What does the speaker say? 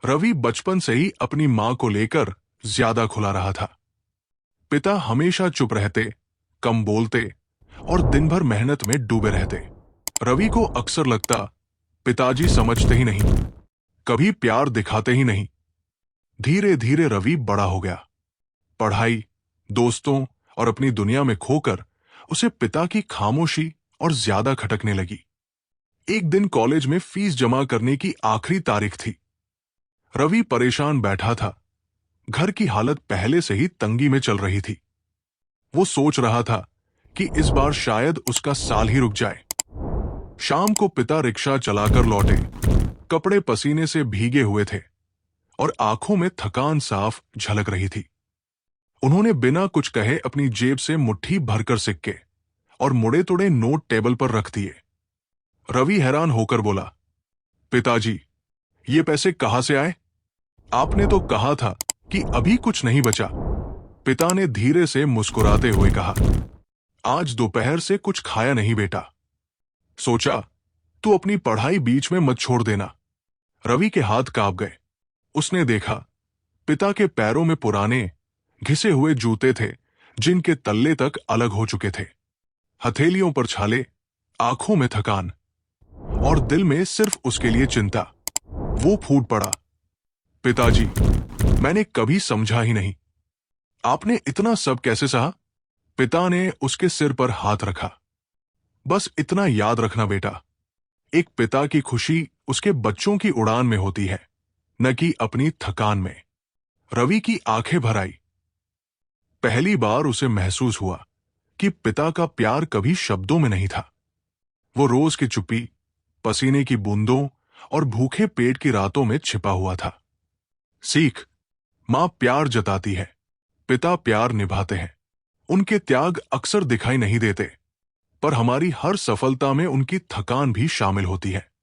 रवि बचपन से ही अपनी मां को लेकर ज्यादा खुला रहा था। पिता हमेशा चुप रहते, कम बोलते और दिन भर मेहनत में डूबे रहते। रवि को अक्सर लगता पिताजी समझते ही नहीं, कभी प्यार दिखाते ही नहीं। धीरे धीरे रवि बड़ा हो गया। पढ़ाई, दोस्तों और अपनी दुनिया में खोकर उसे पिता की खामोशी और ज्यादा खटकने लगी। एक दिन कॉलेज में फीस जमा करने की आखिरी तारीख थी। रवि परेशान बैठा था। घर की हालत पहले से ही तंगी में चल रही थी। वो सोच रहा था कि इस बार शायद उसका साल ही रुक जाए। शाम को पिता रिक्शा चलाकर लौटे। कपड़े पसीने से भीगे हुए थे और आंखों में थकान साफ झलक रही थी। उन्होंने बिना कुछ कहे अपनी जेब से मुट्ठी भरकर सिक्के और मुड़े तुड़े नोट टेबल पर रख दिए। रवि हैरान होकर बोला, पिताजी, ये पैसे कहां से आए? आपने तो कहा था कि अभी कुछ नहीं बचा। पिता ने धीरे से मुस्कुराते हुए कहा, आज दोपहर से कुछ खाया नहीं बेटा। सोचा तू अपनी पढ़ाई बीच में मत छोड़ देना। रवि के हाथ कांप गए। उसने देखा पिता के पैरों में पुराने घिसे हुए जूते थे, जिनके तल्ले तक अलग हो चुके थे। हथेलियों पर छाले, आंखों में थकान और दिल में सिर्फ उसके लिए चिंता। वो फूट पड़ा, पिताजी, मैंने कभी समझा ही नहीं। आपने इतना सब कैसे सहा? पिता ने उसके सिर पर हाथ रखा। बस इतना याद रखना बेटा, एक पिता की खुशी उसके बच्चों की उड़ान में होती है, न कि अपनी थकान में। रवि की आंखें भर आई। पहली बार उसे महसूस हुआ कि पिता का प्यार कभी शब्दों में नहीं था। वो रोज की चुप्पी, पसीने की बूंदों और भूखे पेट की रातों में छिपा हुआ था। सीख, मां प्यार जताती है, पिता प्यार निभाते हैं। उनके त्याग अक्सर दिखाई नहीं देते, पर हमारी हर सफलता में उनकी थकान भी शामिल होती है।